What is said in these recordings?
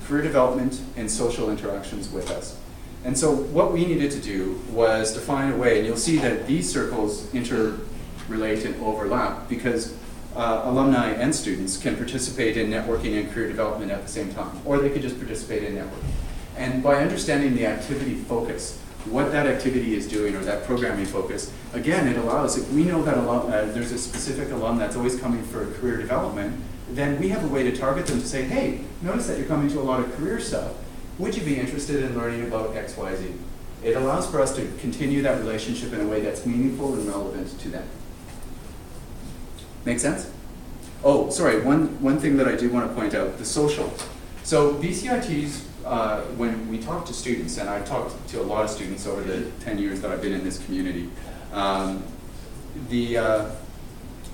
career development, and social interactions with us. And so what we needed to do was to find a way, and you'll see that these circles interrelate and overlap because alumni and students can participate in networking and career development at the same time, or they could just participate in networking. And by understanding the activity focus, what that activity is doing, or that programming focus, again, it allows, if we know that there's a specific alum that's always coming for career development, then we have a way to target them to say, hey, notice that you're coming to a lot of career stuff. Would you be interested in learning about X, Y, Z? It allows for us to continue that relationship in a way that's meaningful and relevant to them. Make sense? Oh, sorry, one thing that I do want to point out, the social. So BCITs, when we talk to students, and I've talked to a lot of students over the 10 years that I've been in this community,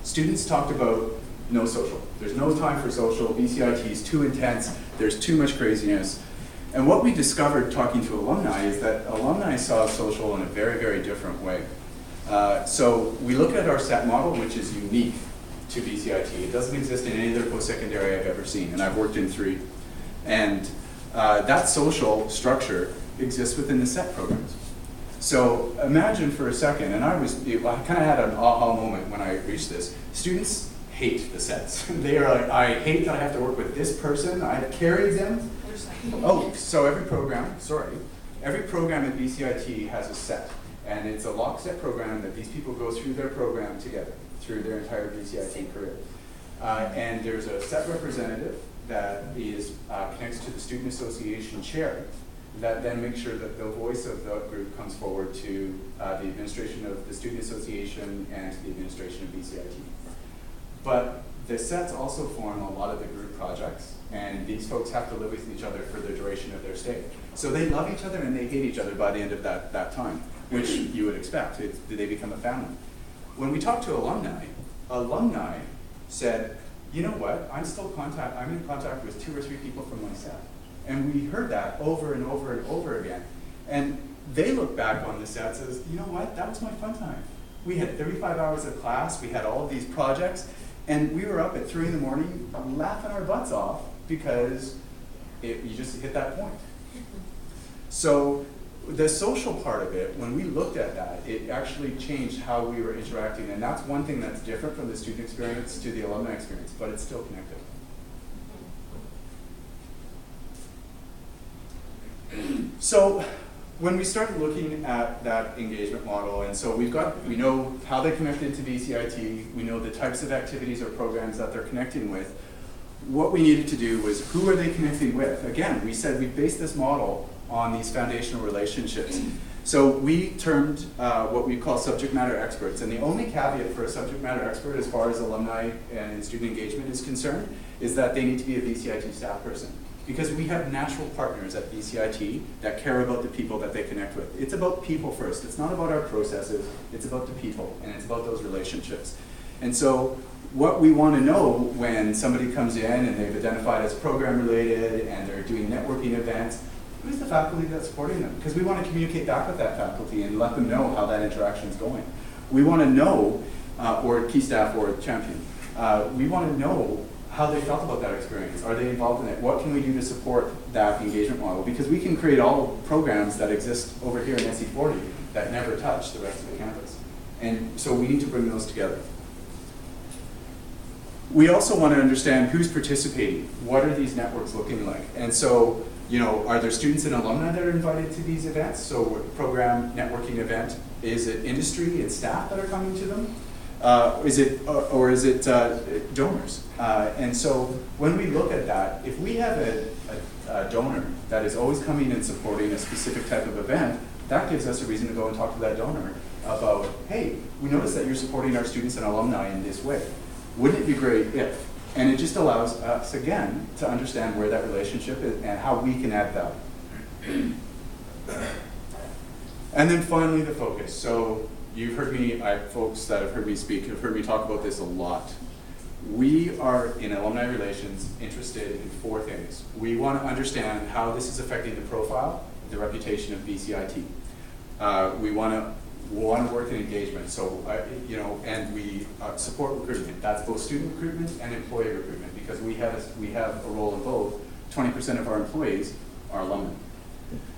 students talked about no social. There's no time for social, BCIT is too intense, there's too much craziness. And what we discovered talking to alumni is that alumni saw social in a very, very different way. So we look at our SET model, which is unique to BCIT. It doesn't exist in any other post-secondary I've ever seen, and I've worked in 3. And that social structure exists within the SET programs. So imagine for a second, and I kind of had an aha moment when I reached this. Students hate the SETs. They are like, I hate that I have to work with this person. I carry them. Oh, so every program at BCIT has a set, and it's a lockstep program that these people go through their program together, through their entire BCIT career. And there's a set representative that is connects to the student association chair that then makes sure that the voice of the group comes forward to the administration of the student association and to the administration of BCIT. But the sets also form a lot of the group projects, and these folks have to live with each other for the duration of their stay. So they love each other and they hate each other by the end of that time, which you would expect. They become a family. When we talk to alumni said, you know what, I'm in contact with 2 or 3 people from my set. And we heard that over and over and over again. And they look back on the sets as, you know what, that was my fun time. We had 35 hours of class, we had all of these projects, and we were up at 3 in the morning laughing our butts off because you just hit that point. So the social part of it, when we looked at that, it actually changed how we were interacting, and that's one thing that's different from the student experience to the alumni experience, but it's still connected. So when we started looking at that engagement model, and so we know how they connected to BCIT, we know the types of activities or programs that they're connecting with. What we needed to do was, who are they connecting with? Again, we said we based this model on these foundational relationships. So we termed what we call subject matter experts, and the only caveat for a subject matter expert as far as alumni and student engagement is concerned is that they need to be a BCIT staff person. Because we have natural partners at BCIT that care about the people that they connect with. It's about people first. It's not about our processes, it's about the people, and it's about those relationships. And so what we want to know when somebody comes in and they've identified as program related and they're doing networking events, who's the faculty that's supporting them? Because we want to communicate back with that faculty and let them know how that interaction is going. We want to know, or key staff or champion, we want to know how they felt about that experience. Are they involved in it? What can we do to support that engagement model? Because we can create all programs that exist over here in SE40 that never touch the rest of the campus. And so we need to bring those together. We also want to understand who's participating. What are these networks looking like? And so, you know, are there students and alumni that are invited to these events? So program networking event, is it industry and staff that are coming to them? Is it donors? And so when we look at that, if we have a donor that is always coming and supporting a specific type of event, that gives us a reason to go and talk to that donor about, hey, we noticed that you're supporting our students and alumni in this way. Wouldn't it be great if? And it just allows us, again, to understand where that relationship is and how we can add value. And then finally, the focus. So you've heard me, folks that have heard me speak have heard me talk about this a lot. We are, in alumni relations, interested in 4 things. We want to understand how this is affecting the profile, the reputation of BCIT. We want to work in engagement, so and we support recruitment. That's both student recruitment and employee recruitment, because we have a role in both 20% of our employees are alumni,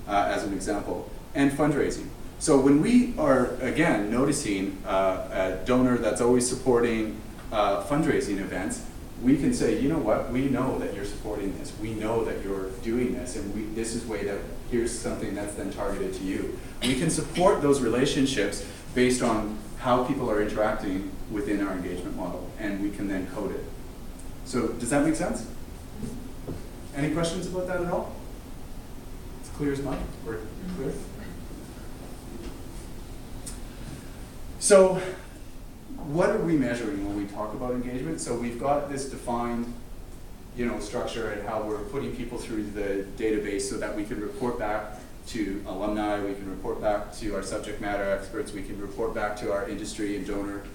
as an example. And fundraising. So when we are, again, noticing a donor that's always supporting fundraising events, we can say, you know what, we know that you're supporting this, we know that you're doing this, and this is way that, here's something that's then targeted to you. We can support those relationships based on how people are interacting within our engagement model, and we can then code it. So does that make sense? Any questions about that at all? It's clear as mud? We're clear? So what are we measuring when we talk about engagement? So we've got this defined, structure and how we're putting people through the database so that we can report back to alumni, we can report back to our subject matter experts, we can report back to our industry and donors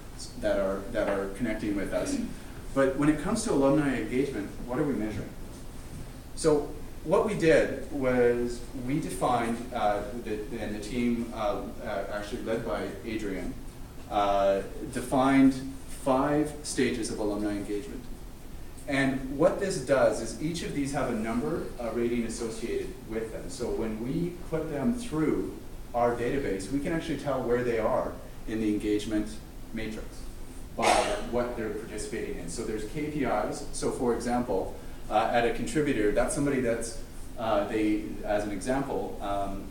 that are connecting with us. But when it comes to alumni engagement, what are we measuring? So what we did was we defined, and the team actually led by Adrian, defined 5 stages of alumni engagement. And what this does is each of these have a number, a rating associated with them. So when we put them through our database, we can actually tell where they are in the engagement matrix by what they're participating in. So there's KPIs. So for example, at a contributor, that's somebody that's, as an example,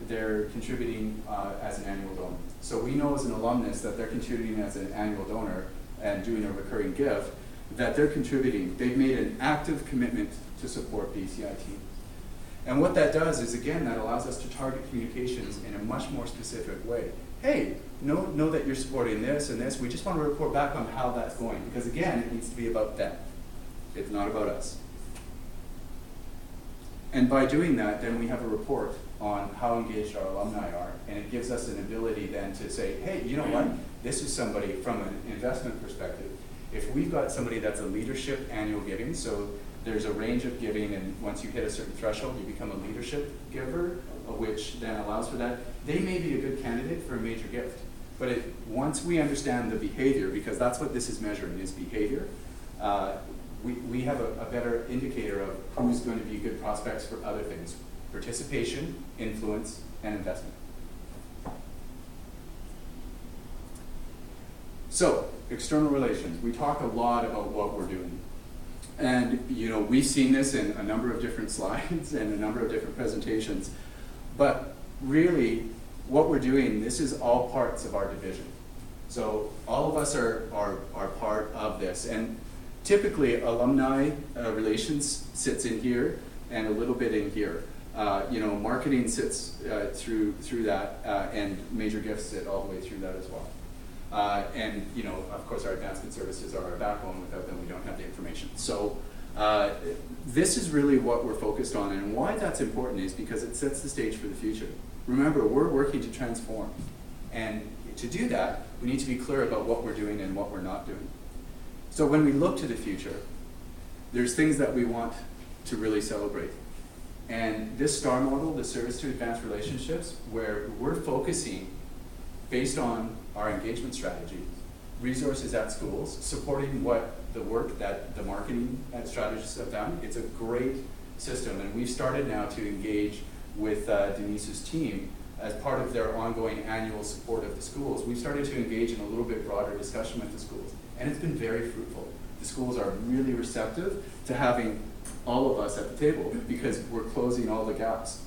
they're contributing as an annual donor. So we know as an alumnus that they're contributing as an annual donor and doing a recurring gift, that they're contributing. They've made an active commitment to support BCIT. And what that does is, again, that allows us to target communications in a much more specific way. Hey, know that you're supporting this and this. We just want to report back on how that's going. Because again, it needs to be about them. It's not about us. And by doing that, then we have a report on how engaged our alumni are. And it gives us an ability then to say, hey, you know what? This is somebody from an investment perspective. If we've got somebody that's a leadership annual giving, so there's a range of giving, and once you hit a certain threshold, you become a leadership giver, which then allows for that. They may be a good candidate for a major gift. But once we understand the behavior, because that's what this is measuring, is behavior, we have a better indicator of who's going to be good prospects for other things: participation, influence, and investment. So, external relations. We talk a lot about what we're doing. And we've seen this in a number of different slides and a number of different presentations. But really, what we're doing, this is all parts of our division. So all of us are part of this. And typically, alumni relations sits in here and a little bit in here. Marketing sits through that, and major gifts sit all the way through that as well. And of course, our advancement services are our backbone. Without them, we don't have the information. So this is really what we're focused on, and why that's important is because it sets the stage for the future. Remember, we're working to transform, and to do that, we need to be clear about what we're doing and what we're not doing. So when we look to the future, there's things that we want to really celebrate. And this STAR model, the Service to Advanced Relationships, where we're focusing based on our engagement strategy, resources at schools, supporting the work that the marketing strategists have done. It's a great system, and we've started now to engage with Denise's team as part of their ongoing annual support of the schools. We've started to engage in a little bit broader discussion with the schools, and it's been very fruitful. The schools are really receptive to having all of us at the table because we're closing all the gaps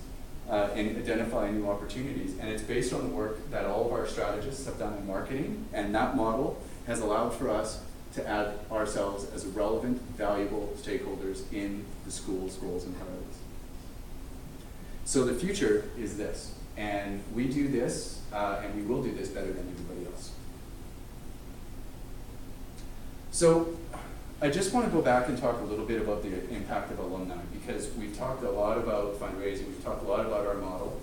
and identifying new opportunities. And it's based on the work that all of our strategists have done in marketing, and that model has allowed for us to add ourselves as relevant, valuable stakeholders in the school's goals and priorities. So the future is this, and we do this, and we will do this better than anybody else. So I just want to go back and talk a little bit about the impact of alumni, because we've talked a lot about fundraising, we've talked a lot about our model,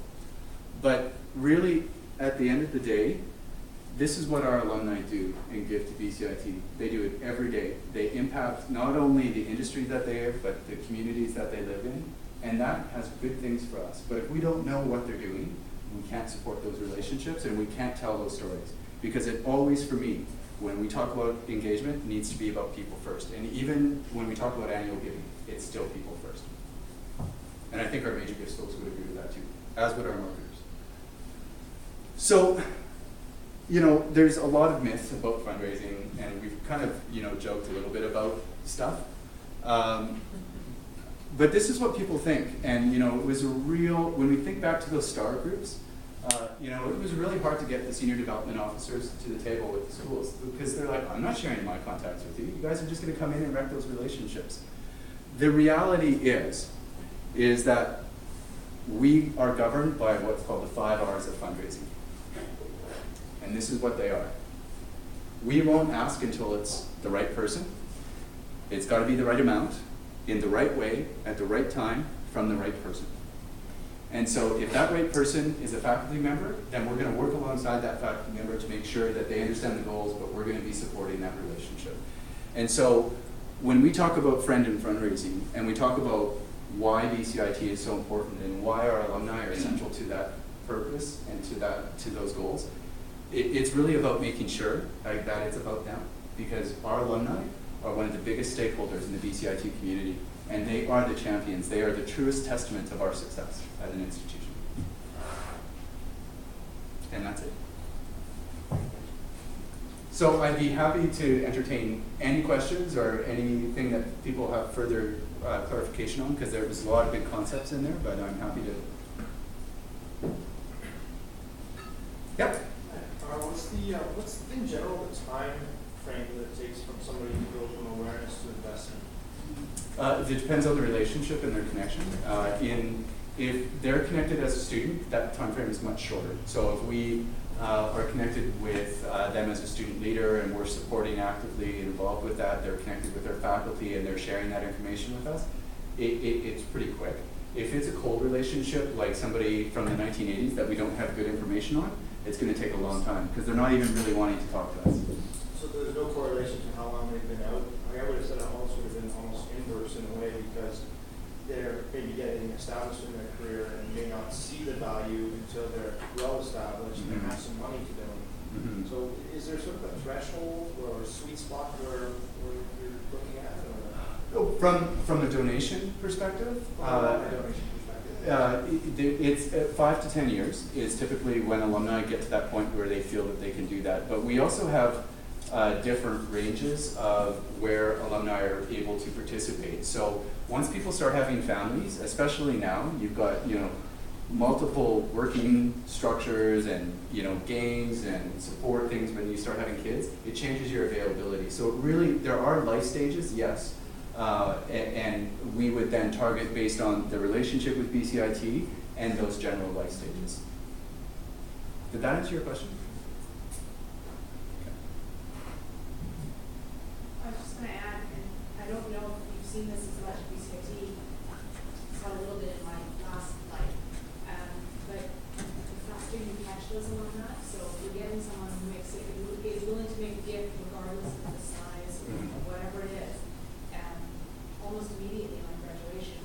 but really, at the end of the day, this is what our alumni do and give to BCIT. They do it every day. They impact not only the industry that they are, but the communities that they live in, and that has good things for us. But if we don't know what they're doing, we can't support those relationships and we can't tell those stories. Because it always, for me, when we talk about engagement, it needs to be about people first. And even when we talk about annual giving, it's still people first. And I think our major gifts folks would agree with that too, as would our marketers. So, you know, there's a lot of myths about fundraising, and we've kind of, you know, joked a little bit about stuff. But this is what people think, and you know, it was a real, when we think back to those STAR groups, you know, it was really hard to get the senior development officers to the table with the schools, because they're like, I'm not sharing my contacts with you. You guys are just gonna come in and wreck those relationships. The reality is that we are governed by what's called the 5 R's of fundraising. And this is what they are. We won't ask until it's the right person. It's gotta be the right amount, in the right way, at the right time, from the right person. And so if that right person is a faculty member, then we're gonna work alongside that faculty member to make sure that they understand the goals, but we're gonna be supporting that relationship. And so when we talk about friend and fundraising, and we talk about why BCIT is so important and why our alumni are essential to that purpose and to those goals, it's really about making sure that it's about them, because our alumni are one of the biggest stakeholders in the BCIT community, and they are the champions. They are the truest testament of our success as an institution. And that's it. So I'd be happy to entertain any questions or anything that people have further clarification on, because there was a lot of big concepts in there, but I'm happy to. Yep. What's in general the time frame that it takes from somebody to go from awareness to investment? It depends on the relationship and their connection. If they're connected as a student, that time frame is much shorter. So if we are connected with them as a student leader and we're supporting actively involved with that, they're connected with their faculty and they're sharing that information with us, it's pretty quick. If it's a cold relationship, like somebody from the 1980s that we don't have good information on, it's going to take a long time because they're not even really wanting to talk to us. So there's no correlation to how long they've been out? I would have said it almost would have been almost inverse in a way, because they're maybe getting established in their career and may not see the value until they're well established and have some money to them. So is there sort of a threshold or a sweet spot where you're looking at? Or? From a donation perspective? It's 5 to 10 years is typically when alumni get to that point where they feel that they can do that. But we also have different ranges of where alumni are able to participate. So once people start having families, especially now, you've got multiple working structures and games and support things. When you start having kids, it changes your availability. So really, there are life stages, yes. And we would then target based on the relationship with BCIT and those general life stages. Did that answer your question? I was just going to add, and I don't know if you've seen this as much at BCIT. I saw a little bit in my last life, but it's not student catch those alumni. So if you're getting someone who is willing to make a gift regardless of the size or whatever it is, almost immediately on graduation,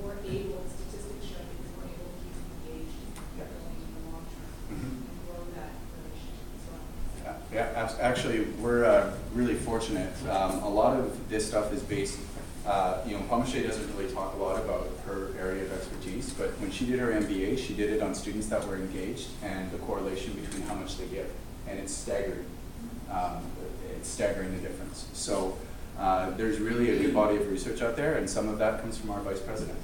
more able, statistics show that you're more able to keep them engaged going in the long term and grow that relationship as well. Yeah, actually, we're really fortunate. A lot of this stuff is based, Pamashe doesn't really talk a lot about her area of expertise, but when she did her MBA, she did it on students that were engaged and the correlation between how much they give, and it's staggering. It's staggering the difference. So. There's really a good body of research out there, and some of that comes from our vice president,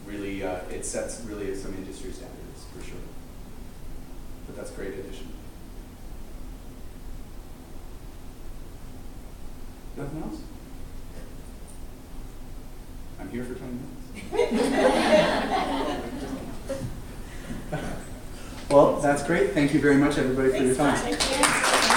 really it sets really some industry standards for sure. But that's a great addition. Nothing else? I'm here for 20 minutes. Well, that's great. Thank you very much, everybody, for your time. Thank you.